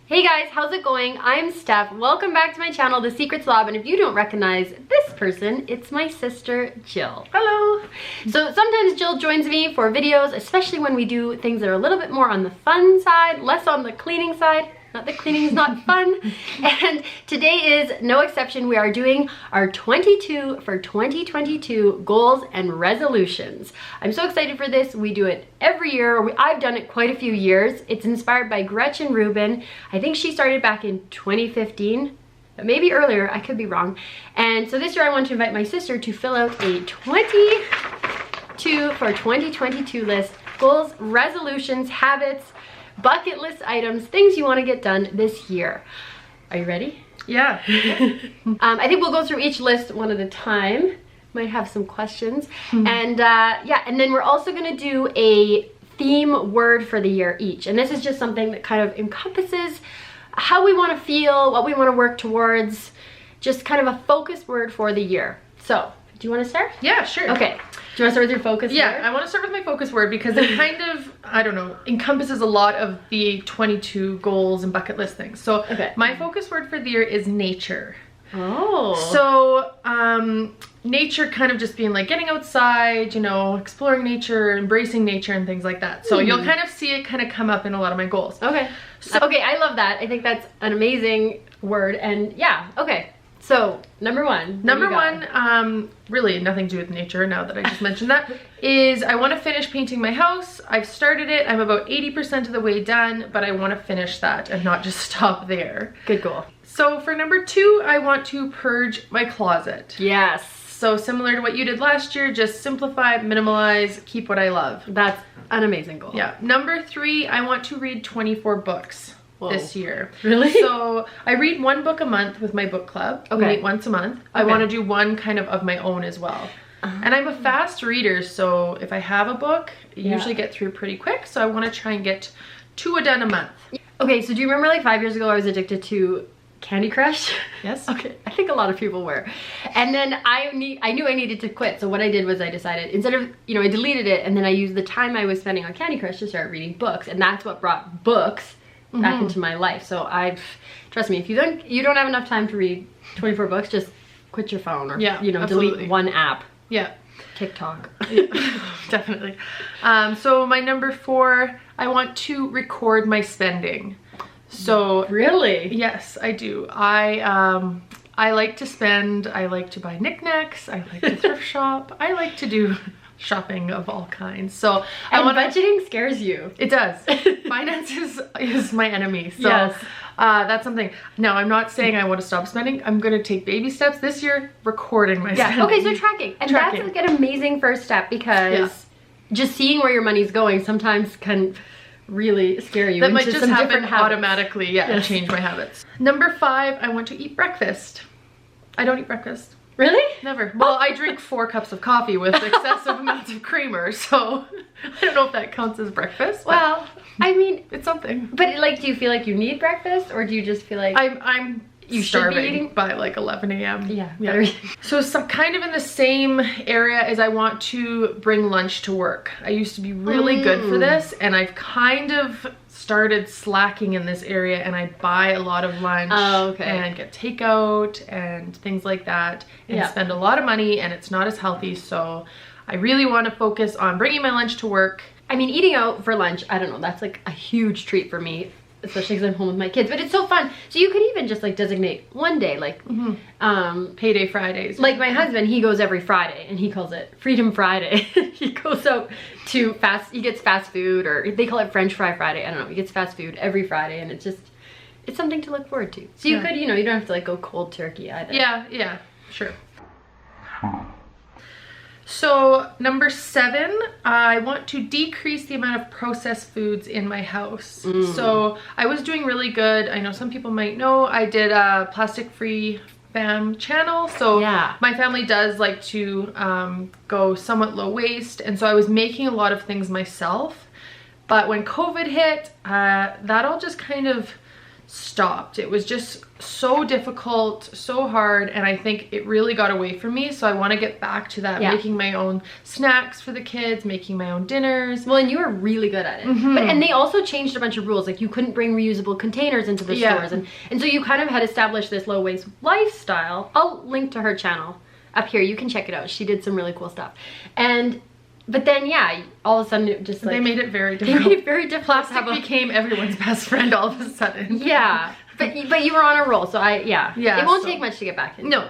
Hey guys, how's it going? I'm Steph. Welcome back to my channel, The Secret Slob, and if you don't recognize this person, it's my sister, Jill. Hello! So sometimes Jill joins me for videos, especially when we do things that are a little bit more on the fun side, less on the cleaning side. Not that cleaning is not fun. And today is no exception. We are doing our 22 for 2022 goals and resolutions. I'm so excited for this. We do it every year. I've done it quite a few years. It's inspired by Gretchen Rubin. I think she started back in 2015. But maybe earlier, I could be wrong. And so this year I want to invite my sister to fill out a 22 for 2022 list. Goals, resolutions, habits, bucket list items, things you want to get done this year. Are you ready? Yeah. I think we'll go through each list one at a time. Might have some questions. And yeah, and then we're also going to do a theme word for the year each. And this is just something that kind of encompasses how we want to feel, what we want to work towards, just kind of a focus word for the year. So, do you want to start? Yeah, sure. Okay. Do you want to start with your focus word? Yeah, I want to start with my focus word because it kind of, I don't know, encompasses a lot of the 22 goals and bucket list things. So my focus word for the year is nature. Oh. So nature kind of just being like getting outside, you know, exploring nature, embracing nature and things like that. So you'll kind of see it kind of come up in a lot of my goals. Okay. So, okay, I love that. I think that's an amazing word. And yeah, okay. So, number one, really nothing to do with nature now that I just mentioned that, is I want to finish painting my house. I've started it. I'm about 80% of the way done, but I want to finish that and not just stop there. Good goal. So for number two, I want to purge my closet. Yes. So similar to what you did last year, just simplify, minimalize, keep what I love. That's an amazing goal. Yeah. Number three, I want to read 24 books. Whoa. This year. Really? So I read one book a month with my book club. Okay. We meet once a month. Okay. I want to do one kind of my own as well. And I'm a fast reader, so if I have a book, I usually get through pretty quick. So I want to try and get 2 done a month. Okay, so do you remember like 5 years ago I was addicted to Candy Crush? Yes. Okay, I think a lot of people were. And then I knew I needed to quit. So what I did was I decided, instead of, you know, I deleted it and then I used the time I was spending on Candy Crush to start reading books. And that's what brought books back into my life. So trust me, if you don't have enough time to read 24 books, just quit your phone or you know, delete one app. Yeah. TikTok. Yeah, definitely. So my number four, I want to record my spending. So really? Yes, I do. I like to spend, I like to buy knickknacks, I like to thrift shop, I like to do shopping of all kinds. So budgeting scares you. It does. Finance is my enemy. So yes. That's something. Now, I'm not saying I want to stop spending. I'm going to take baby steps this year, recording my spending. Okay, so tracking. And that's like an amazing first step because just seeing where your money's going sometimes can really scare you. That might just happen automatically. Yeah, change my habits. Number five, I want to eat breakfast. I don't eat breakfast. Really? Never. Well, I drink 4 cups of coffee with excessive amounts of creamer, so I don't know if that counts as breakfast. Well, I mean, it's something. But like, do you feel like you need breakfast, or do you just feel like I'm starving by like 11 a.m. Yeah. So some kind of in the same area as I want to bring lunch to work. I used to be really good for this, and I've kind of started slacking in this area, and I buy a lot of lunch and get takeout and things like that, and spend a lot of money, and it's not as healthy. So I really want to focus on bringing my lunch to work. I mean, eating out for lunch, I don't know, that's like a huge treat for me, especially because I'm home with my kids, but it's so fun. So you could even just like designate one day, like payday Fridays. Like my husband, he goes every Friday and he calls it Freedom Friday. He goes out to he gets fast food, or they call it French Fry Friday. I don't know, he gets fast food every Friday, and it's something to look forward to. So you could, you know, you don't have to like go cold turkey either. Yeah, sure. So number 7, I want to decrease the amount of processed foods in my house. So I was doing really good. I know some people might know I did a plastic-free fam channel. So my family does like to go somewhat low waste. And so I was making a lot of things myself. But when COVID hit, that all just kind of stopped. It was just so difficult, so hard, and I think it really got away from me. So I want to get back to that, making my own snacks for the kids, making my own dinners. Well, and you were really good at it. And they also changed a bunch of rules, like you couldn't bring reusable containers into the stores, and so you kind of had established this low waste lifestyle. I'll link to her channel up here, you can check it out. She did some really cool stuff. But then, yeah, all of a sudden it just like... They made it very difficult. They made it very difficult. Plastic became everyone's best friend all of a sudden. Yeah, but you were on a roll, so yeah. It won't take much to get back into. No.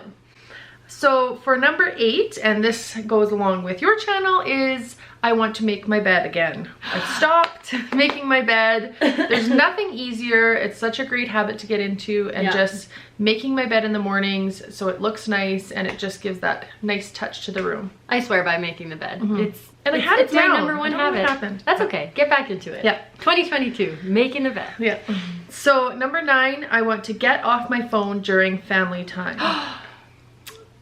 So for number 8, and this goes along with your channel, is I want to make my bed again. I've stopped making my bed. There's nothing easier. It's such a great habit to get into, and just making my bed in the mornings so it looks nice and it just gives that nice touch to the room. I swear by making the bed. It's my number one habit. Happened. That's okay. Get back into it. Yeah. 2022, making the bed. Yeah. So number 9, I want to get off my phone during family time.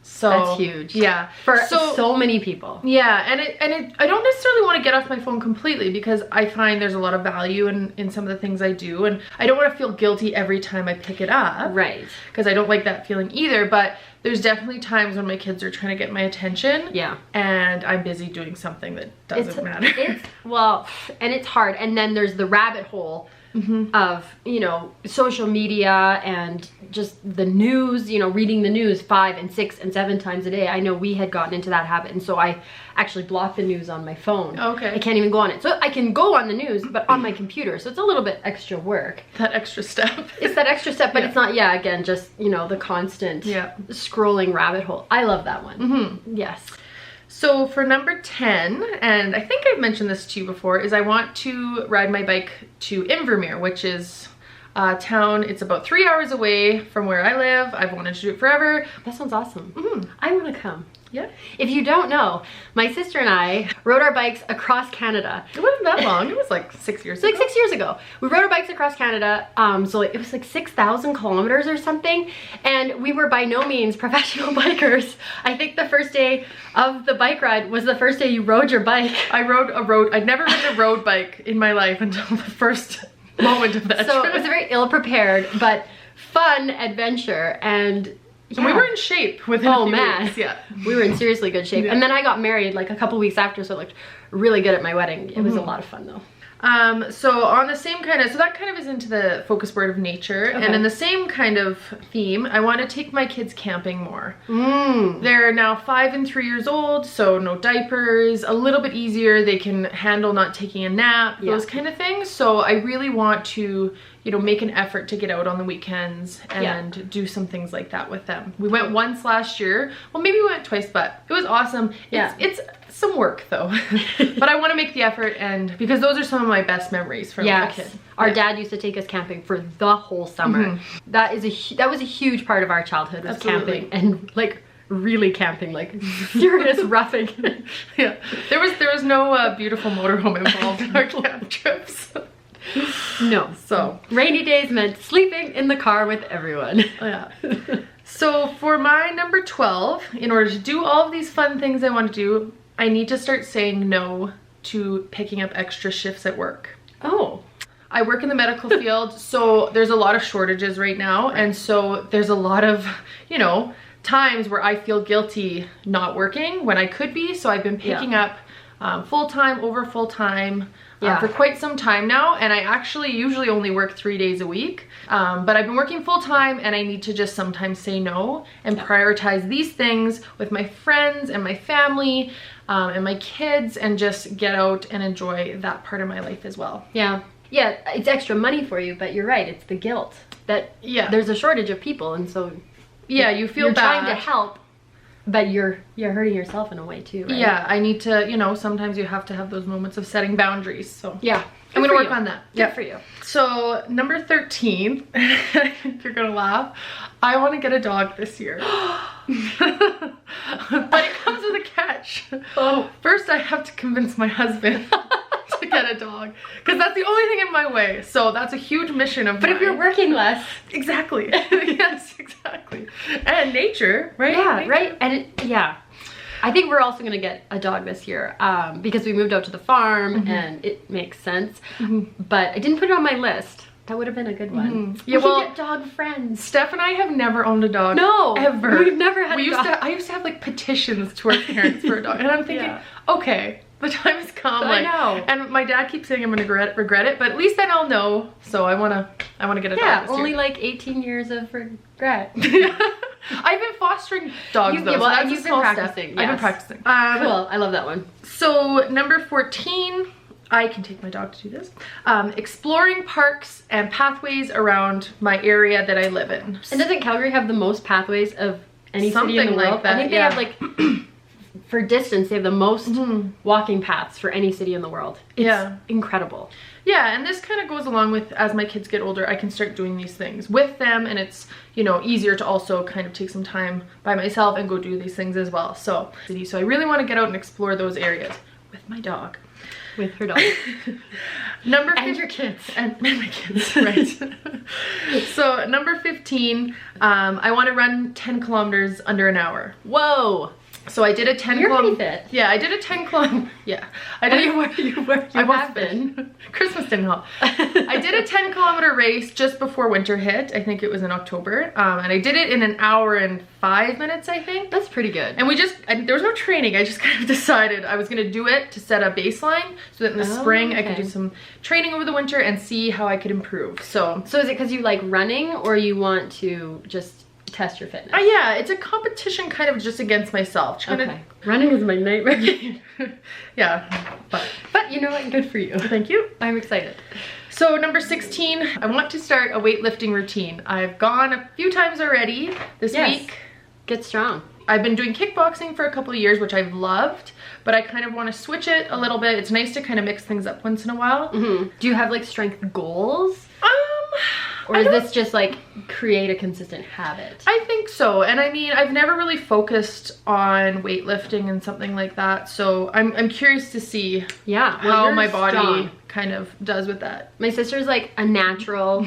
So that's huge. Yeah. For so many people. Yeah, and I don't necessarily want to get off my phone completely, because I find there's a lot of value in some of the things I do, and I don't want to feel guilty every time I pick it up. Right. Because I don't like that feeling either, but there's definitely times when my kids are trying to get my attention. Yeah. And I'm busy doing something that doesn't matter. And it's hard. And then there's the rabbit hole of, you know, social media and just the news, you know, reading the news 5 and 6 and 7 times a day. I know we had gotten into that habit, and so I actually block the news on my phone. Okay. I can't even go on it. So I can go on the news, but on my computer. So it's a little bit extra work. That extra step. It's that extra step, but it's not, again, just, you know, the constant scrolling rabbit hole. I love that one. Yes. So for number 10, and I think I've mentioned this to you before, is I want to ride my bike to Invermere, which is a town. It's about 3 hours away from where I live. I've wanted to do it forever. That sounds awesome. I want to come. Yeah. If you don't know, my sister and I rode our bikes across Canada. It wasn't that long. It was like 6 years ago. Like 6 years ago. We rode our bikes across Canada. So it was like 6,000 kilometers or something. And we were by no means professional bikers. I think the first day of the bike ride was the first day you rode your bike. I'd never ridden a road bike in my life until the first moment of that So trip. it was a very ill-prepared but fun adventure, and we were in shape within a few weeks. Yeah. We were in seriously good shape. And then I got married like a couple weeks after, so it looked really good at my wedding. It was a lot of fun though. So on the same kind of, so that kind of is into the focus word of nature. Okay. And in the same kind of theme, I want to take my kids camping more. They're now 5 and 3 years old, so no diapers, a little bit easier. They can handle not taking a nap, those kind of things. So I really want to, you know, make an effort to get out on the weekends and do some things like that with them. We went once last year. Well, maybe we went twice, but it was awesome. It's some work though, but I want to make the effort, and because those are some of my best memories from a kid. Our dad used to take us camping for the whole summer. That was a huge part of our childhood, was camping, and like really camping, like serious roughing. Yeah, there was no beautiful motorhome involved in our camp trips. No. So rainy days meant sleeping in the car with everyone. Yeah. So for my number 12, in order to do all of these fun things I want to do, I need to start saying no to picking up extra shifts at work. Oh. I work in the medical field, so there's a lot of shortages right now, and so there's a lot of, you know, times where I feel guilty not working when I could be. So I've been picking up full-time over full-time for quite some time now, and I actually usually only work 3 days a week, but I've been working full-time, and I need to just sometimes say no and prioritize these things with my friends and my family and my kids, and just get out and enjoy that part of my life as well. Yeah, it's extra money for you, but you're right, it's the guilt that there's a shortage of people, and so you feel you're bad. trying to help, but you're hurting yourself in a way too, right? Yeah, I need to, you know, sometimes you have to have those moments of setting boundaries. So yeah, I'm gonna work on that. Good for you. So number 13, you're gonna laugh. I want to get a dog this year. But it comes with a catch. Oh, first I have to convince my husband to get a dog, because that's the only thing in my way. So that's a huge mission of mine. But if you're working less. Exactly. Yes, exactly. And nature, right? Yeah, nature. right. And I think we're also gonna get a dog this year, because we moved out to the farm and it makes sense. But I didn't put it on my list. That would have been a good one. Yeah, we well, could get dog friends. Steph and I have never owned a dog. No, ever. We've never had a dog. I used to have like petitions to our parents for a dog, and I'm thinking, okay, the time has come. I know. And my dad keeps saying I'm gonna regret it, but at least then I'll know. So I wanna get a dog. Yeah, this only year. like 18 years of regret. I've been fostering dogs though. Yeah, well, so you've been practicing. I've been practicing. Cool, I love that one. So number 14. I can take my dog to do this. Exploring parks and pathways around my area that I live in. And doesn't Calgary have the most pathways of any city in the Something world? like that, I think they have like, for distance, they have the most walking paths for any city in the world. It's incredible. Yeah, and this kind of goes along with, as my kids get older, I can start doing these things with them, and it's, you know, easier to also kind of take some time by myself and go do these things as well. So I really want to get out and explore those areas with my dog. With her dog. And your kids. And my kids, right. So number 15, I want to run 10 kilometers under an hour. Whoa. So I did a 10 You're kilometer. pretty fit. Yeah, I did a 10 kilometer. Yeah. I did. You have been. Christmas didn't help. I did a 10 kilometer race just before winter hit. I think it was in October. And I did it in an hour and 5 minutes, I think. That's pretty good. And there was no training. I just kind of decided I was going to do it to set a baseline so that in the spring I could do some training over the winter and see how I could improve. So is it because you like running, or you want to just test your fitness? Yeah, it's a competition kind of just against myself. Running is my nightmare. Yeah, but you know what? Good for you. Thank you. I'm excited. So number 16, I want to start a weightlifting routine. I've gone a few times already this week. Get strong. I've been doing kickboxing for a couple of years, which I've loved, but I kind of want to switch it a little bit. It's nice to kind of mix things up once in a while. Do you have like strength goals? Or is this just like create a consistent habit? I think so. And I mean, I've never really focused on weightlifting and something like that. So I'm curious to see how my body kind of does with that. My sister's like a natural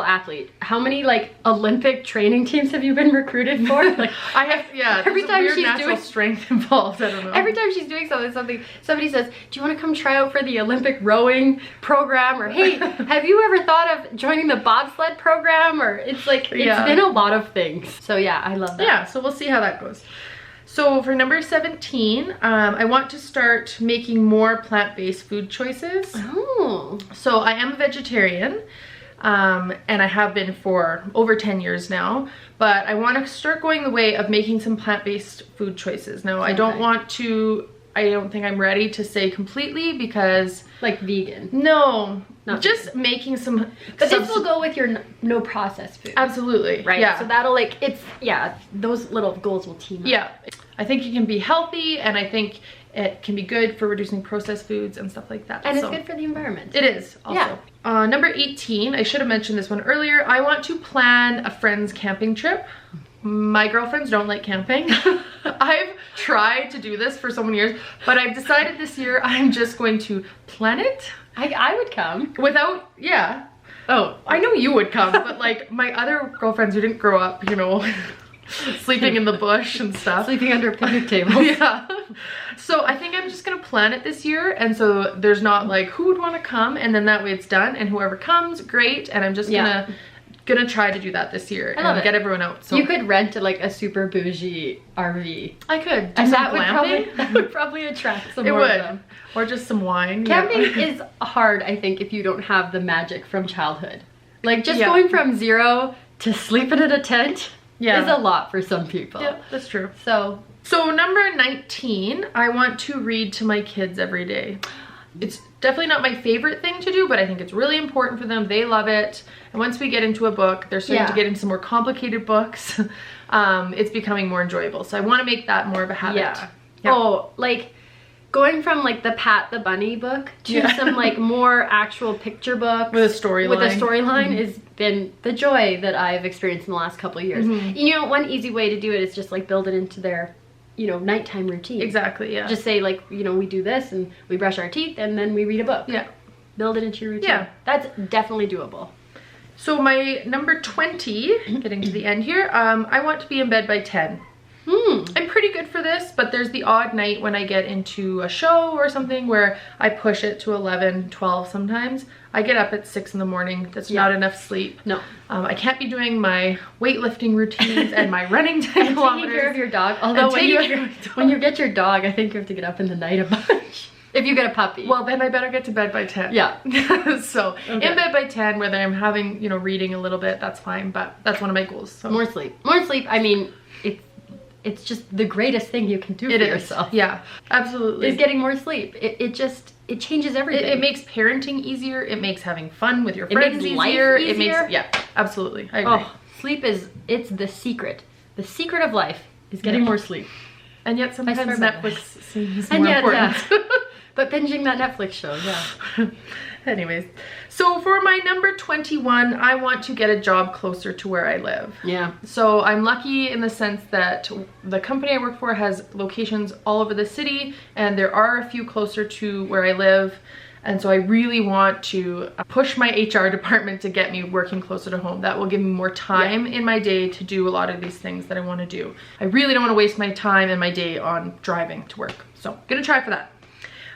athlete. How many like Olympic training teams have you been recruited for? Like I have, every time she's doing strength involved. I don't know. Every time she's doing something, somebody says, "Do you want to come try out for the Olympic rowing program?" Or, "Hey, have you ever thought of joining the bobsled program?" Or it's like it's been a lot of things. So yeah, I love that. Yeah, so we'll see how that goes. So for number 17, I want to start making more plant-based food choices. Oh. So I am a vegetarian. And I have been for over 10 years now, but I want to start going the way of making some plant-based food choices. Now, I don't think I'm ready to say completely because... Like vegan? No, not just vegan. Making some... But this will go with your no processed food. Absolutely. Right? Yeah. So that'll like, those little goals will team up. Yeah. I think it can be healthy, and I think it can be good for reducing processed foods and stuff like that. And it's good for the environment. It is also. Yeah. Number 18, I should have mentioned this one earlier. I want to plan a friend's camping trip. My girlfriends don't like camping. I've tried to do this for so many years, but I've decided this year I'm just going to plan it. I would come. Without, Oh, I know you would come, but like my other girlfriends who didn't grow up, you know, sleeping in the bush and stuff. Sleeping under picnic tables. Yeah. So I think I'm just gonna plan it this year, and so there's not like who would want to come, and then that way it's done, and whoever comes, great. And I'm just gonna try to do that this year and get everyone out. So you could rent like a super bougie RV. I could. And that would probably attract some more of them. Or just some wine. Camping is hard, I think, if you don't have the magic from childhood. Like just going from zero to sleeping in a tent is a lot for some people. Yeah, that's true. So number 19, I want to read to my kids every day. It's definitely not my favorite thing to do, but I think it's really important for them. They love it. And once we get into a book, they're starting to get into some more complicated books. It's becoming more enjoyable. So I want to make that more of a habit. Yeah. Oh, like going from like the Pat the Bunny book to some like more actual picture books with a storyline. Has been the joy that I've experienced in the last couple of years. You know, one easy way to do it is just like build it into their, you know, nighttime routine. Exactly, yeah. Just say like, you know, we do this and we brush our teeth and then we read a book. Yeah. Build it into your routine. Yeah. That's definitely doable. So my number 20, getting to the end here, I want to be in bed by 10. I'm pretty good for this, but there's the odd night when I get into a show or something where I push it to 11, 12 sometimes. I get up at 6 in the morning. That's not enough sleep. No. I can't be doing my weightlifting routines and my running 10 and kilometers. taking care of your dog. Although when you get your dog, I think you have to get up in the night a bunch. If you get a puppy. Well, then I better get to bed by 10. Yeah. So in bed by 10, whether I'm having, you know, reading a little bit, that's fine. But that's one of my goals. So. More sleep. More sleep. I mean, it's just the greatest thing you can do for yourself. Yeah, absolutely. Is getting more sleep. It changes everything. It makes parenting easier. It makes having fun with your friends easier. It makes, yeah, absolutely. I agree. Oh, sleep it's the secret. The secret of life is getting more sleep. And yet sometimes Netflix seems more important. But binging that Netflix show, yeah. Anyways, so for my number 21, I want to get a job closer to where I live. Yeah. So I'm lucky in the sense that the company I work for has locations all over the city, and there are a few closer to where I live. And so I really want to push my HR department to get me working closer to home. That will give me more time in my day to do a lot of these things that I want to do. I really don't want to waste my time and my day on driving to work. So gonna try for that.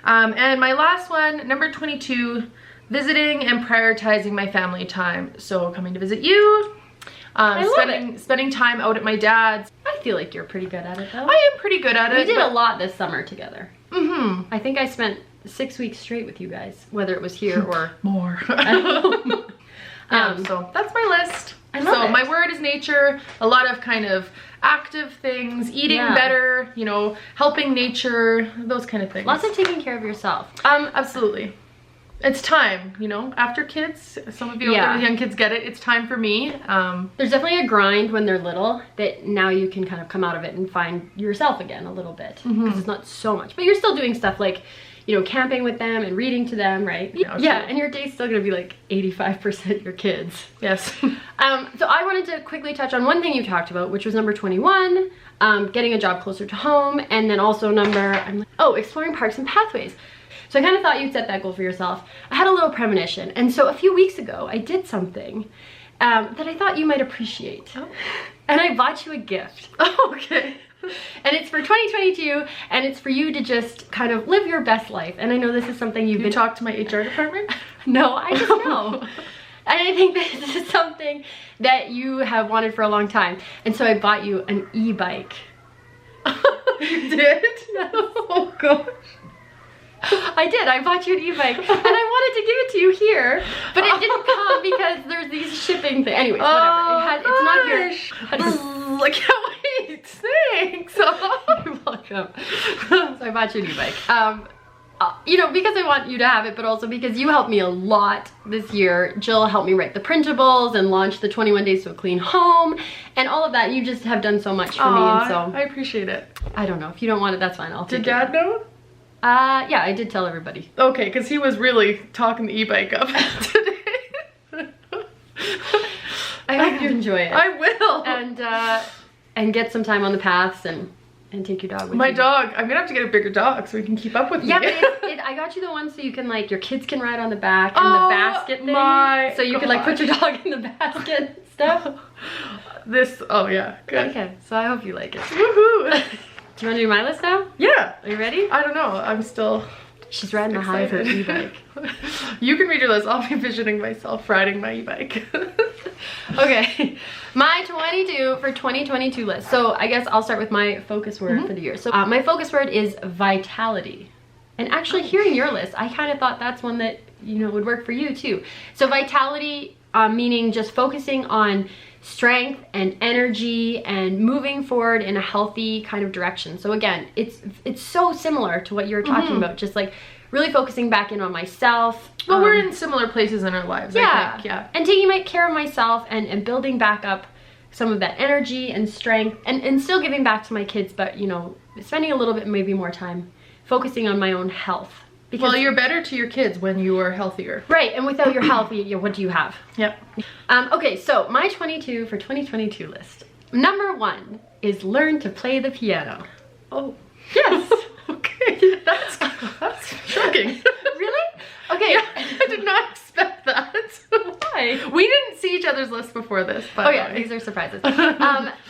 And my last one, number 22, visiting and prioritizing my family time. So coming to visit you, spending time out at my dad's. I feel like you're pretty good at it though. I am pretty good at it. We did a lot this summer together. I think I spent 6 weeks straight with you guys, whether it was here or more. So that's my list. I love it. My word is nature, a lot of kind of active things, eating better, you know, helping nature, those kind of things. Lots of taking care of yourself. Absolutely. It's time, you know, after kids, some of you young kids get it, it's time for me. There's definitely a grind when they're little that now you can kind of come out of it and find yourself again a little bit, because it's not so much, but you're still doing stuff like, you know, camping with them and reading to them, right? Yeah, and your day's still gonna be like 85% your kids. Yes. So I wanted to quickly touch on one thing you talked about, which was number 21, getting a job closer to home, and then also exploring parks and pathways. So I kind of thought you'd set that goal for yourself. I had a little premonition, and so a few weeks ago, I did something that I thought you might appreciate. Oh. And I bought you a gift. Oh, okay. And it's for 2022, and it's for you to just kind of live your best life. And I know this is something You talk to my HR department? No, I just know. And I think this is something that you have wanted for a long time. And so I bought you an e-bike. You did? Oh gosh. I did. I bought you an e-bike, and I wanted to give it to you here, but it didn't come because there's these shipping things. Anyways, whatever. It's not here. I can't wait. Thanks. You're welcome. So I bought you an e-bike. You know, because I want you to have it, but also because you helped me a lot this year. Jill helped me write the printables and launch the 21 Days to a Clean Home and all of that. You just have done so much for me, and so I appreciate it. I don't know. If you don't want it, that's fine. I'll take it. Did Dad know? Yeah, I did tell everybody. Okay, because he was really talking the e-bike up today. I hope you enjoy it. I will. And get some time on the paths and take your dog with you. My dog, I'm gonna have to get a bigger dog so he can keep up with me. Yeah, but I got you the one so you can, like, your kids can ride on the back and the basket thing. So you can, like, put your dog in the basket and stuff. Yeah, good. Okay, so I hope you like it. Woohoo! Do you want to do my list now? Yeah. Are you ready? I don't know. I'm still... She's riding the high of her e-bike. You can read your list. I'll be envisioning myself riding my e-bike. Okay. My 22 for 2022 list. So I guess I'll start with my focus word for the year. So my focus word is vitality. And actually hearing your list, I kind of thought that's one that, you know, would work for you too. So vitality, meaning just focusing on strength and energy and moving forward in a healthy kind of direction. So again, it's so similar to what you're talking about, just like really focusing back in on myself. Well, we're in similar places in our lives, I think. Yeah. And taking care of myself and building back up some of that energy and strength and still giving back to my kids, but, you know, spending a little bit, maybe more time focusing on my own health. Because you're better to your kids when you are healthier. Right, and without your health, what do you have? Yep. Okay, so my 22 for 2022 list. Number 1 is learn to play the piano. Oh. Yes. Okay, that's shocking. Really? Okay. Yeah, I did not expect that. Why? We didn't see each other's lists before this, but oh yeah, these are surprises.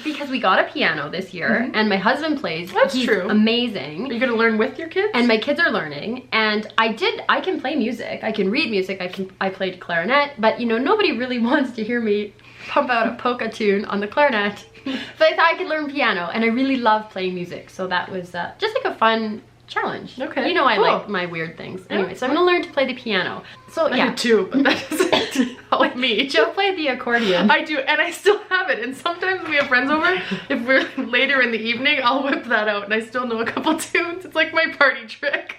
Because we got a piano this year, and my husband plays. That's He's true. amazing. Are you gonna learn with your kids? And my kids are learning, and I can play music, I can read music, I played clarinet, but you know, nobody really wants to hear me pump out a polka tune on the clarinet. So I thought I could learn piano, and I really love playing music, so that was just like a fun challenge. Okay. You know, I cool. like my weird things. Anyway, so I'm gonna learn to play the piano. So I yeah. did too, but that doesn't help me. Jill played the accordion. I do, and I still have it. And sometimes when we have friends over, if we're later in the evening, I'll whip that out, and I still know a couple tunes. It's like my party trick.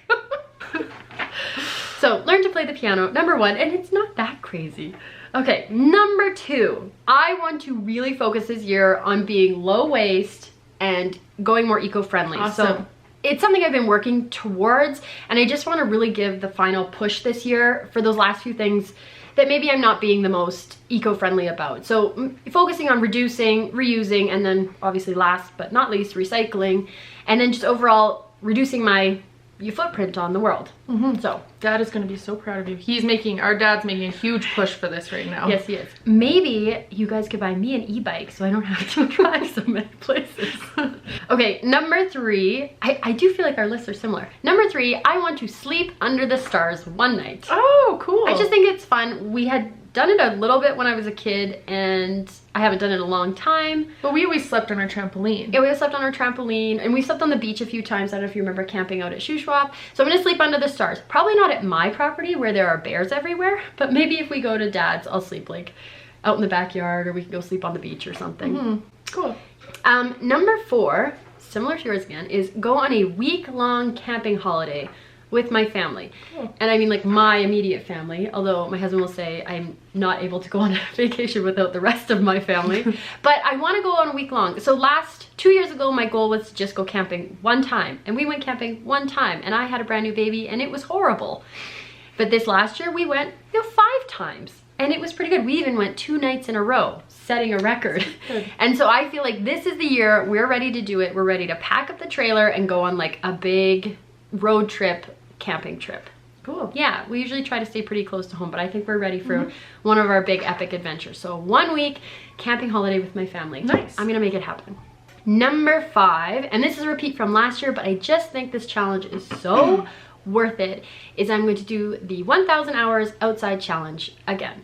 So learn to play the piano, number 1, and it's not that crazy. Okay, number 2, I want to really focus this year on being low waste and going more eco-friendly. Awesome. So it's something I've been working towards, and I just want to really give the final push this year for those last few things that maybe I'm not being the most eco-friendly about. So focusing on reducing, reusing, and then obviously last but not least, recycling, and then just overall reducing my footprint on the world. So Dad is gonna be so proud of you. Our dad's making a huge push for this right now. yes, he is. Maybe you guys could buy me an e-bike so I don't have to drive so many places. Okay, number 3, I do feel like our lists are similar. Number 3, I want to sleep under the stars one night. Oh, cool. I just think it's fun. We had done it a little bit when I was a kid, and I haven't done it in a long time. But we always slept on our trampoline. Yeah, we slept on our trampoline, and we slept on the beach a few times. I don't know if you remember camping out at Shuswap. So I'm gonna sleep under the stars. Probably not at my property where there are bears everywhere, but maybe if we go to Dad's, I'll sleep like out in the backyard, or we can go sleep on the beach or something. Cool. Number 4, similar to yours again, is go on a week-long camping holiday with my family. And I mean like my immediate family, although my husband will say I'm not able to go on a vacation without the rest of my family. But I want to go on a week long. So 2 years ago, my goal was to just go camping one time, and we went camping one time, and I had a brand new baby, and it was horrible. But this last year we went 5 times, and it was pretty good. We even went 2 nights in a row, setting a record. And so I feel like this is the year we're ready to do it. We're ready to pack up the trailer and go on like a big road trip, camping trip. Cool. Yeah, we usually try to stay pretty close to home, but I think we're ready for one of our big epic adventures. So 1 week camping holiday with my family. Nice. I'm gonna make it happen. Number 5, and this is a repeat from last year, but I just think this challenge is so worth it, is I'm going to do the 1,000 hours outside challenge again.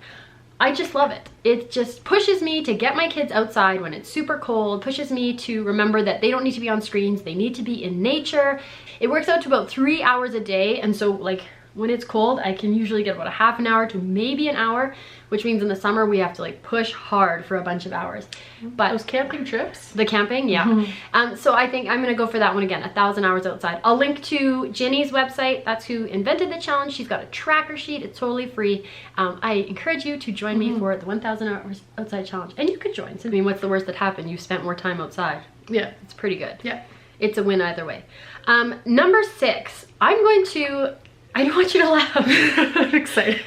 I just love it. It just pushes me to get my kids outside when it's super cold, pushes me to remember that they don't need to be on screens, they need to be in nature. It works out to about 3 hours a day, and so like when it's cold, I can usually get about a half an hour to maybe an hour, which means in the summer we have to like push hard for a bunch of hours. But those camping trips? The camping, yeah. So I think I'm gonna go for that one again, 1,000 hours outside. I'll link to Ginny's website. That's who invented the challenge. She's got a tracker sheet. It's totally free. I encourage you to join me for the 1,000 hours outside challenge. And you could join. So, I mean, what's the worst that happened? You spent more time outside. Yeah. It's pretty good. Yeah. It's a win either way. Number 6, I'm going to, I don't want you to laugh. I'm excited.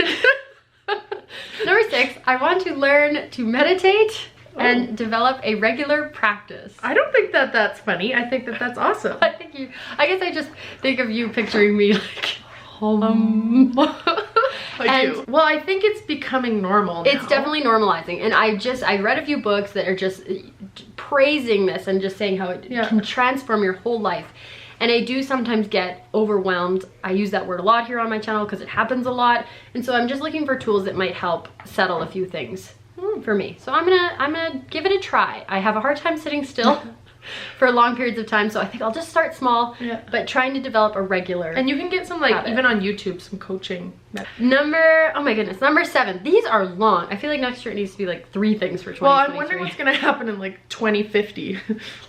Number 6, I want to learn to meditate and develop a regular practice. I don't think that that's funny. I think that that's awesome. I guess I just think of you picturing me like, I do. Well, I think it's becoming normal now. It's definitely normalizing. And I read a few books that are just praising this and just saying how it can transform your whole life. And I do sometimes get overwhelmed. I use that word a lot here on my channel because it happens a lot. And so I'm just looking for tools that might help settle a few things for me. So I'm gonna give it a try. I have a hard time sitting still for long periods of time, so I think I'll just start small, but trying to develop a regular. And you can get some like even on YouTube, some coaching. Oh my goodness, number 7. These are long. I feel like next year it needs to be like 3 things for 2023. Well, I'm wondering what's gonna happen in like 2050.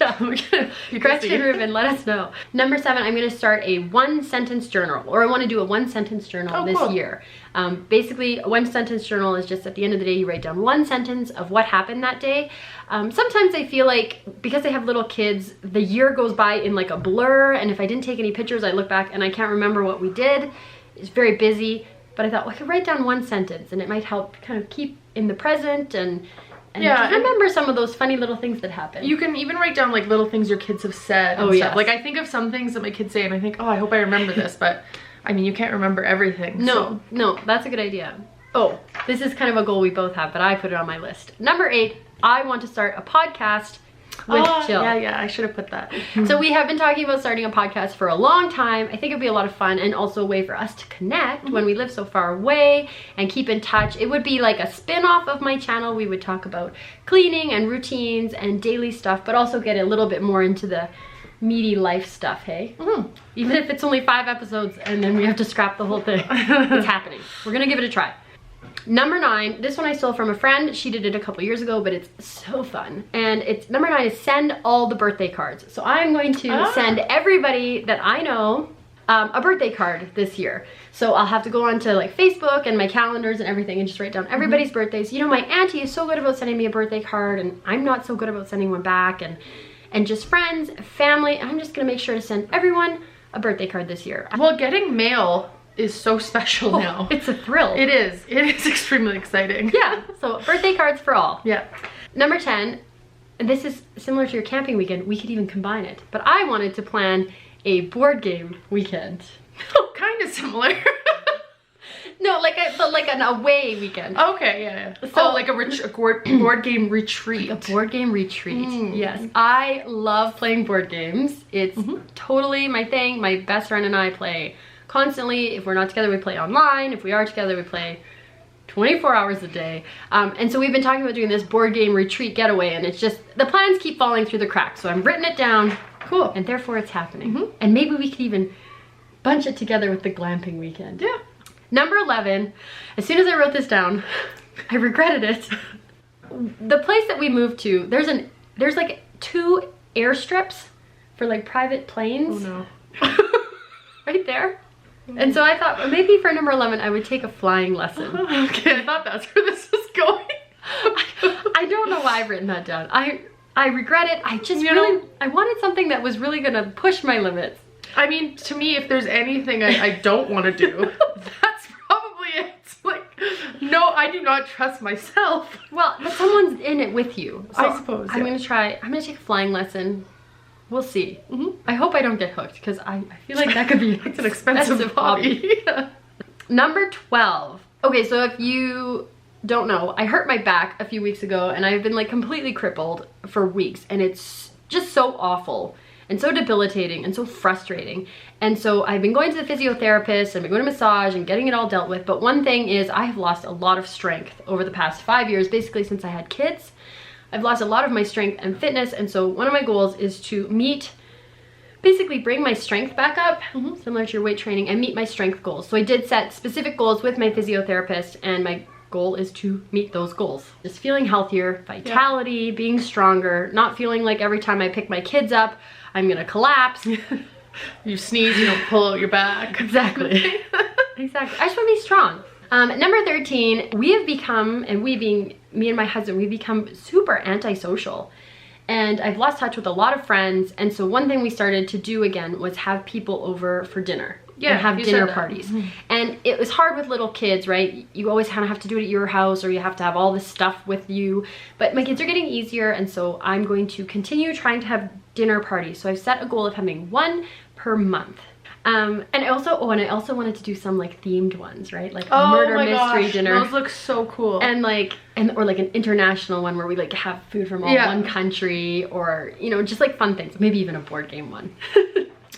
Yeah, we're gonna Gretchen Rubin, let us know. Number 7, I'm gonna start a 1-sentence journal, or I want to do a 1-sentence journal this year. Basically, a 1-sentence journal is just at the end of the day, you write down 1 sentence of what happened that day. Sometimes I feel like because I have little kids, the year goes by in like a blur, and if I didn't take any pictures, I look back and I can't remember what we did. It's very busy, but I thought, well, I could write down 1 sentence and it might help kind of keep in the present and just remember some of those funny little things that happen. You can even write down like little things your kids have said and stuff. Like I think of some things that my kids say and I think, oh, I hope I remember this, but I mean, you can't remember everything. No, no, that's a good idea. Oh, this is kind of a goal we both have, but I put it on my list. Number 8, I want to start a podcast with Jill. Yeah, I should have put that. So we have been talking about starting a podcast for a long time. I think it'd be a lot of fun and also a way for us to connect when we live so far away and keep in touch. It would be like a spin-off of my channel. We would talk about cleaning and routines and daily stuff, but also get a little bit more into the meaty life stuff, hey? Even if it's only 5 episodes and then we have to scrap the whole thing. It's happening. We're gonna give it a try. Number 9, this one I stole from a friend. She did it a couple years ago, but it's so fun. And it's number 9 is send all the birthday cards. So I'm going to send everybody that I know a birthday card this year. So I'll have to go onto like Facebook and my calendars and everything and just write down everybody's birthdays. You know, my auntie is so good about sending me a birthday card and I'm not so good about sending one back, and just friends, family. I'm just gonna make sure to send everyone a birthday card this year. Well, getting mail is so special now. It's a thrill. It is extremely exciting. Yeah, so birthday cards for all. Yeah. Number 10, and this is similar to your camping weekend, we could even combine it, but I wanted to plan a board game weekend. Kind of similar. No, but like an away weekend. Okay, yeah. So like a board game retreat. A board game retreat, yes. I love playing board games. It's totally my thing. My best friend and I play constantly. If we're not together, we play online. If we are together, we play 24 hours a day. And so we've been talking about doing this board game retreat getaway, and it's just, the plans keep falling through the cracks. So I've written it down. Cool. And therefore it's happening. And maybe we could even bunch it together with the glamping weekend. Yeah. Number 11, as soon as I wrote this down, I regretted it. The place that we moved to, there's like 2 airstrips for like private planes. Oh no. Right there. And so I thought, well, maybe for number 11, I would take a flying lesson. Okay, I thought that's where this was going. I don't know why I've written that down. I regret it. I just I wanted something that was really gonna push my limits. I mean, to me, if there's anything I don't want to do, that's probably it. Like, no, I do not trust myself. Well, but someone's in it with you. So I suppose, I'm gonna take a flying lesson. We'll see. I hope I don't get hooked because I feel like that could be an expensive hobby. Number 12. Okay, so if you don't know, I hurt my back a few weeks ago and I've been like completely crippled for weeks, and it's just so awful and so debilitating and so frustrating. And so I've been going to the physiotherapist, I've been going to massage and getting it all dealt with. But one thing is I have lost a lot of strength over the past 5 years, basically since I had kids. I've lost a lot of my strength and fitness, and so one of my goals is to basically bring my strength back up, similar to your weight training, and meet my strength goals. So I did set specific goals with my physiotherapist, and my goal is to meet those goals. Just feeling healthier, vitality, being stronger, not feeling like every time I pick my kids up, I'm gonna collapse. You sneeze, you don't pull out your back. Exactly. Exactly. I just wanna be strong. Number 13, we have become, and we being me and my husband, we've become super antisocial. And I've lost touch with a lot of friends. And so one thing we started to do again was have people over for dinner. Yeah, and have dinner parties. And it was hard with little kids, right? You always kind of have to do it at your house, or you have to have all this stuff with you. But my kids are getting easier, and so I'm going to continue trying to have dinner parties. So I've set a goal of having 1 per month. And I also wanted to do some like themed ones, right? Like a murder mystery dinner. Those look so cool. And or like an international one where we like have food from all one country, or you know, just like fun things. Maybe even a board game one.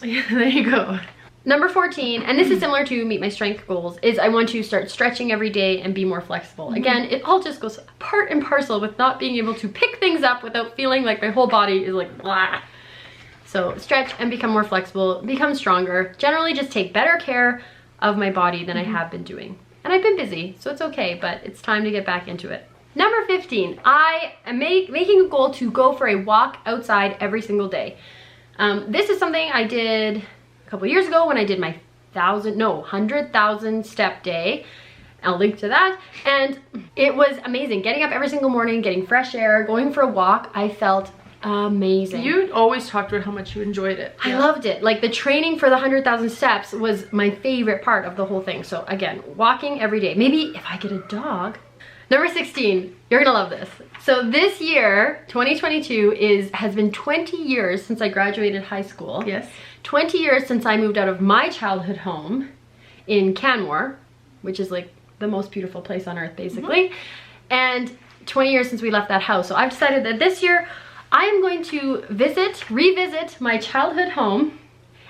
Yeah, there you go. Number 14, and this is similar to meet my strength goals, is I want to start stretching every day and be more flexible. Again, it all just goes part and parcel with not being able to pick things up without feeling like my whole body is like blah. So stretch and become more flexible, become stronger, generally just take better care of my body than I have been doing. And I've been busy, so it's okay, but it's time to get back into it. Number 15, I am making a goal to go for a walk outside every single day. This is something I did a couple years ago when I did my 100,000 step day. I'll link to that. And it was amazing. Getting up every single morning, getting fresh air, going for a walk, I felt amazing. You always talked about how much you enjoyed it. I loved it. Like the training for the 100,000 steps was my favorite part of the whole thing. So again, walking every day. Maybe if I get a dog. Number 16, you're gonna love this. So this year, 2022, has been 20 years since I graduated high school. Yes. 20 years since I moved out of my childhood home. in Canmore, which is like the most beautiful place on earth, basically. And 20 years since we left that house. So I've decided that this year I am going to revisit my childhood home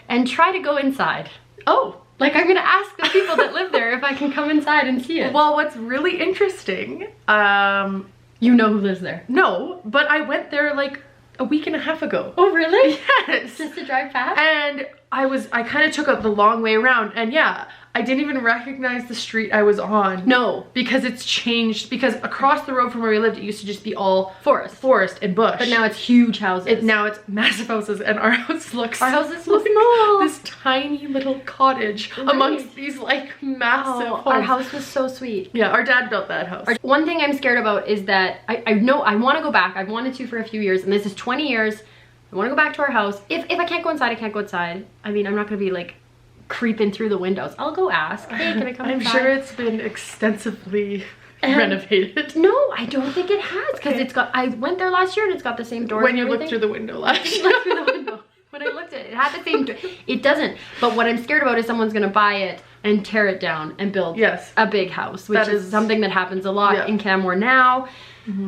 and try to go inside. Oh. Like, I'm gonna ask the people that live there if I can come inside and see it. Well, what's really interesting, you know who lives there? No, but I went there like a week and a half ago. Oh, really? Yes. Just to drive past? And I kind of took the long way around, and yeah, I didn't even recognize the street I was on. No. Because it's changed, because across the road from where we lived, it used to just be all forest and bush. But now it's huge houses. Now it's massive houses, and our house looks... Our house is so small. This tiny little cottage amongst these like massive homes. Our house was so sweet. Yeah, our dad built that house. One thing I'm scared about is that I know I want to go back. I've wanted to for a few years, and this is 20 years. I want to go back to our house. If I can't go inside, I can't go inside. I mean, I'm not going to be like creeping through the windows. I'll go ask, hey, can I come inside? I'm sure it's been extensively renovated. No, I don't think it has, because it's got, I went there last year and it's got the same doors. When you looked through the window last year. When I looked at it, it had the same door. It doesn't. But what I'm scared about is someone's going to buy it and tear it down and build a big house, which is something that happens a lot in Canmore now.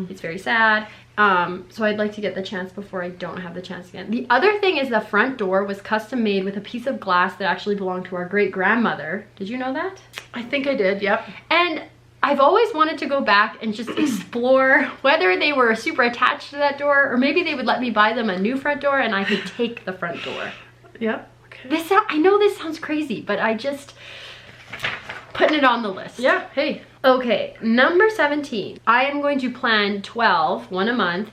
It's very sad. So I'd like to get the chance before I don't have the chance again. The other thing is the front door was custom made with a piece of glass that actually belonged to our great grandmother. Did you know that? I think I did, yep. And I've always wanted to go back and just explore whether they were super attached to that door, or maybe they would let me buy them a new front door and I could take the front door. Yep. Okay. I know this sounds crazy, but I just putting it on the list. Yeah, hey. Okay, number 17. I am going to plan 12, one a month,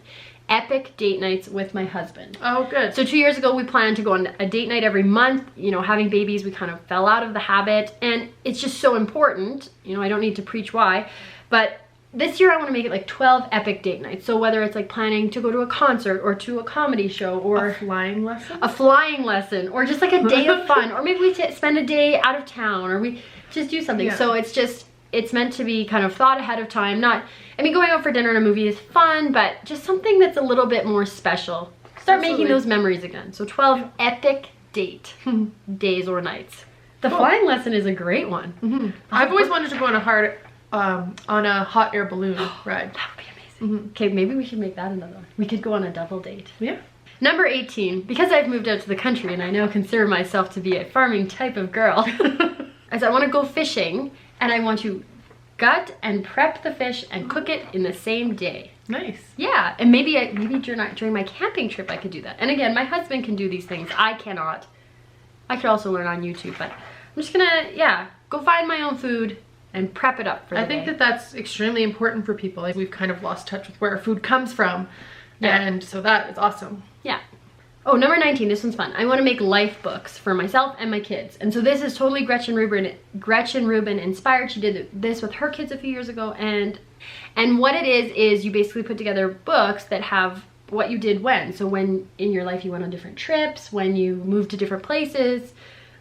epic date nights with my husband. Oh, good. So 2 years ago, we planned to go on a date night every month. You know, having babies, we kind of fell out of the habit, and it's just so important. You know, I don't need to preach why, but this year I want to make it like 12 epic date nights. So whether it's like planning to go to a concert or to a comedy show or a flying lesson. A flying lesson, or just like a day of fun, or maybe we spend a day out of town, or we just do something. Yeah. So it's meant to be kind of thought ahead of time. I mean, going out for dinner and a movie is fun, but just something that's a little bit more special. Start making those memories again. So 12 epic date days or nights. The flying lesson is a great one. I've always wanted to go on a hot air balloon ride. That would be amazing. Okay, maybe we should make that another one. We could go on a double date. Yeah. Number 18, because I've moved out to the country and I now consider myself to be a farming type of girl, as I want to go fishing and I want to gut and prep the fish and cook it in the same day. Nice. Yeah, and maybe during my camping trip I could do that. And again, my husband can do these things. I cannot. I could also learn on YouTube, but I'm just gonna, go find my own food and prep it up for the day. I think that's extremely important for people. Like, we've kind of lost touch with where our food comes from. Yeah. And so that is awesome. Yeah. Oh, number 19, this one's fun. I want to make life books for myself and my kids. And so this is totally Gretchen Rubin inspired. She did this with her kids a few years ago. And what it is you basically put together books that have what you did when. So when in your life you went on different trips, when you moved to different places,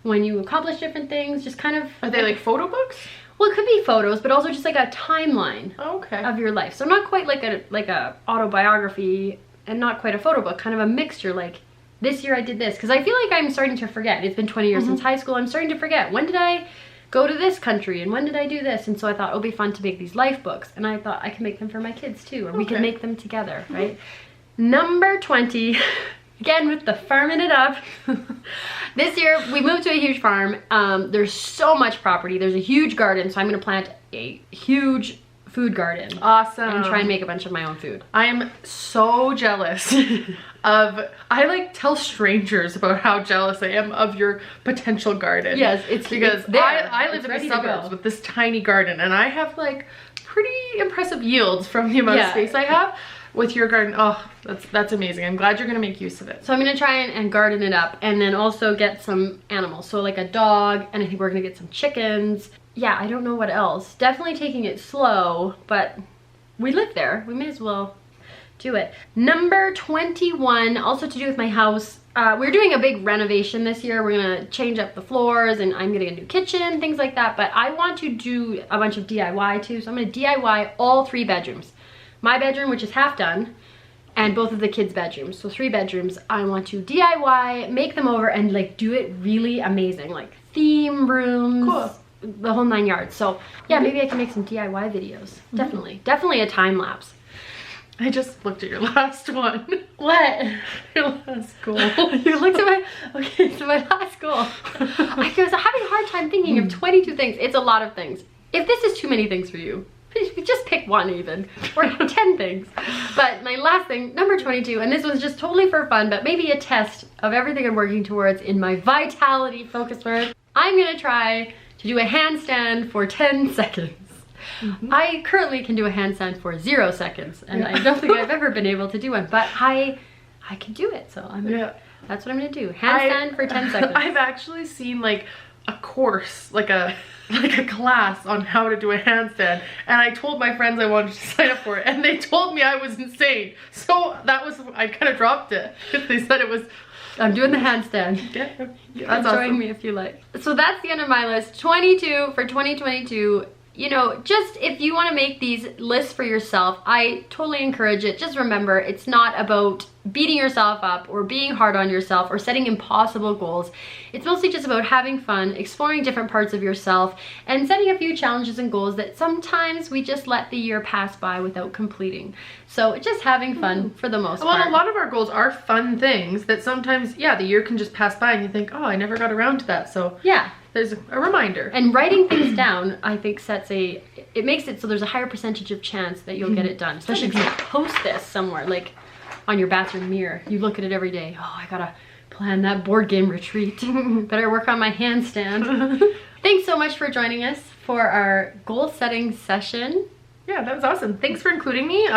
when you accomplished different things, just kind of... Are they like photo books? Well, it could be photos, but also just like a timeline of your life. So not quite like a autobiography and not quite a photo book, kind of a mixture, like this year I did this. Because I feel like I'm starting to forget. It's been 20 years since high school. I'm starting to forget. When did I go to this country and when did I do this? And so I thought it would be fun to make these life books. And I thought I could make them for my kids too, or we could make them together, right? Number 20, again with the farming it up. This year we moved to a huge farm. There's so much property. There's a huge garden, so I'm gonna plant a huge food garden. Awesome. And try and make a bunch of my own food. I am so jealous I like tell strangers about how jealous I am of your potential garden. Yes, it's because I live in the suburbs with this tiny garden, and I have like pretty impressive yields from the amount of space I have. With your garden, oh, that's amazing. I'm glad you're gonna make use of it. So I'm gonna try and garden it up, and then also get some animals. So like a dog, and I think we're gonna get some chickens. Yeah, I don't know what else. Definitely taking it slow, but we live there. We may as well do it. Number 21, also to do with my house. We're doing a big renovation this year. We're gonna change up the floors, and I'm getting a new kitchen, things like that. But I want to do a bunch of DIY too. So I'm gonna DIY all 3 bedrooms. My bedroom, which is half done, and both of the kids' bedrooms. So 3 bedrooms. I want to DIY, make them over, and like do it really amazing. Like theme rooms. Cool. the whole 9 yards. So yeah, maybe I can make some DIY videos. Definitely a time lapse. I just looked at your last one. What? Your last goal. You looked at my, okay, so my last goal. I was having a hard time thinking of 22 things. It's a lot of things. If this is too many things for you, just pick one even, or 10 things. But my last thing, number 22, and this was just totally for fun, but maybe a test of everything I'm working towards in my vitality focus work. I'm gonna try to do a handstand for 10 seconds. I currently can do a handstand for 0 seconds, and I don't think I've ever been able to do one, but I can do it, so that's what I'm gonna do. Handstand for 10 seconds. I've actually seen like a course, like a class on how to do a handstand, and I told my friends I wanted to sign up for it, and they told me I was insane. So that was, I kind of dropped it. They said it was, I'm doing the handstand. Yeah, that's awesome. Join me if you like. So that's the end of my list. 22 for 2022. You know, just if you want to make these lists for yourself, I totally encourage it. Just remember, it's not about beating yourself up or being hard on yourself or setting impossible goals. It's mostly just about having fun, exploring different parts of yourself, and setting a few challenges and goals that sometimes we just let the year pass by without completing. So just having fun for the most part. Well, a lot of our goals are fun things that sometimes, yeah, the year can just pass by and you think, oh, I never got around to that. So yeah, there's a reminder. And writing things down, I think it makes it so there's a higher percentage of chance that you'll get it done. Especially if you post this somewhere, like on your bathroom mirror. You look at it every day. Oh, I gotta plan that board game retreat. Better work on my handstand. Thanks so much for joining us for our goal setting session. Yeah, that was awesome. Thanks for including me.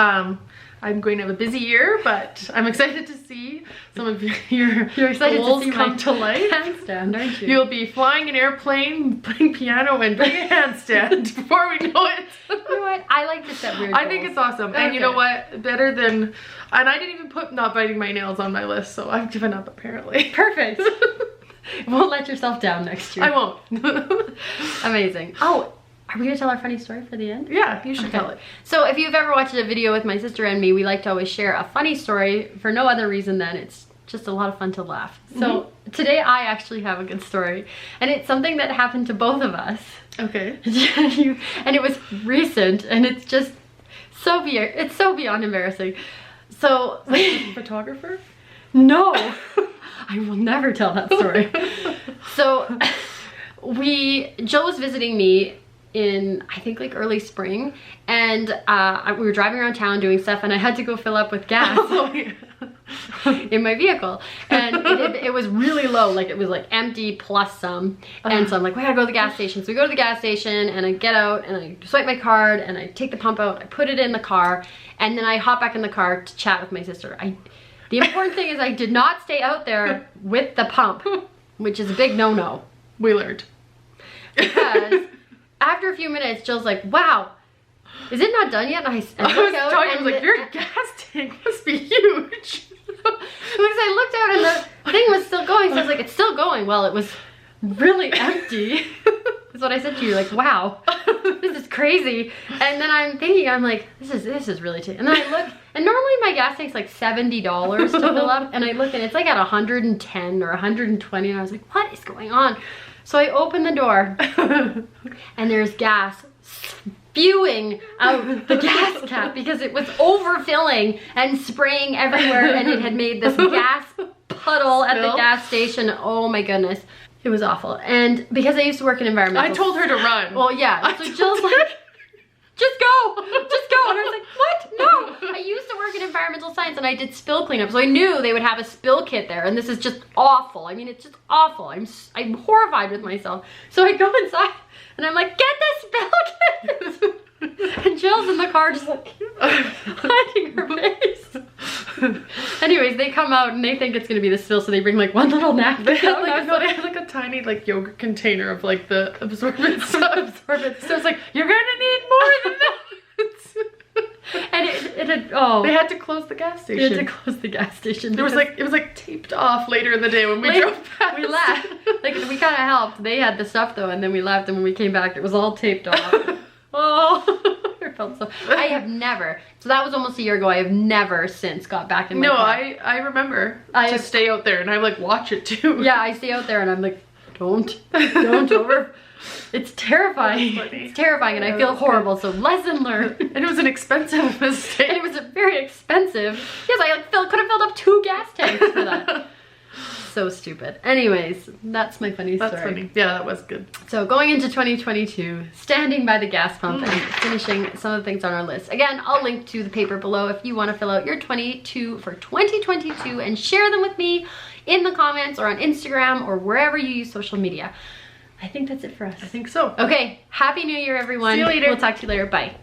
I'm going to have a busy year, but I'm excited to see some of your excited goals to see come to life. Handstand, aren't you? You'll be flying an airplane, playing piano, and doing a handstand before we know it. You know what? I like to set weird goals. I think it's awesome. Okay. And you know what? Better than... And I didn't even put not biting my nails on my list, so I've given up apparently. Perfect. Won't let yourself down next year. I won't. Amazing. Oh, are we gonna tell our funny story for the end? Yeah, you should tell it. So if you've ever watched a video with my sister and me, we like to always share a funny story for no other reason than it's just a lot of fun to laugh. So today I actually have a good story, and it's something that happened to both of us. Okay. And it was recent, and it's just so beyond embarrassing. So photographer? No. I will never tell that story. So Jill was visiting me in, I think, like early spring, and we were driving around town doing stuff, and I had to go fill up with gas in my vehicle, and it was really low, like it was like empty plus some, and so I'm like, we gotta go to the gas station. So we go to the gas station, and I get out and I swipe my card and I take the pump out, I put it in the car, and then I hop back in the car to chat with my sister. The important thing is I did not stay out there with the pump, which is a big no-no. We learned. Because after a few minutes, Jill's like, wow, is it not done yet? And I look out, and I was like, your gas tank must be huge. Because I looked out and the thing was still going, so I was like, it's still going. Well, it was really empty. That's what I said to you, like, wow, this is crazy. And then I'm thinking, I'm like, this is really tasty. And then I look, and normally my gas tank's like $70 to fill up, and I look and it's like at 110 or 120, and I was like, what is going on? So I open the door, and there's gas spewing out the gas cap because it was overfilling and spraying everywhere, and it had made this gas puddle at the gas station. Oh my goodness. It was awful. And because I used to work in environmental... I told her to run. Well, yeah. So Jill's like, just go. Just go. And I was like, what? No. I used to work in environmental science, and I did spill cleanup. So I knew they would have a spill kit there. And this is just awful. I mean, it's just awful. I'm horrified with myself. So I go inside, and I'm like, get the spill kit. And Jill's in the car just like hiding her face. Anyways, they come out and they think it's gonna be the spill, so they bring like one little napkin. They had like a tiny like yogurt container of like the absorbent stuff. So it's like, you're gonna need more than that. And it had, oh. They had to close the gas station. They had to close the gas station. There was like, it was like taped off later in the day when we drove past. We left. Like, we kind of helped. They had the stuff though, and then we left, and when we came back, it was all taped off. Oh, I felt so. I have never. So that was almost a year ago. I have never since got back in my car. I remember to stay out there, and I like watch it too. Yeah, I stay out there, and I'm like, don't It's terrifying. It's terrifying, and I feel horrible. So lesson learned. And it was an expensive mistake. And it was very expensive. Yes, I like could have filled up 2 gas tanks for that. So stupid. Anyways, that's my funny story. That's funny. Yeah, that was good. So going into 2022, standing by the gas pump and finishing some of the things on our list. Again, I'll link to the paper below if you want to fill out your 22 for 2022 and share them with me in the comments or on Instagram or wherever you use social media. I think that's it for us. I think so. Okay, Happy New Year, everyone. See you later. We'll talk to you later. Bye.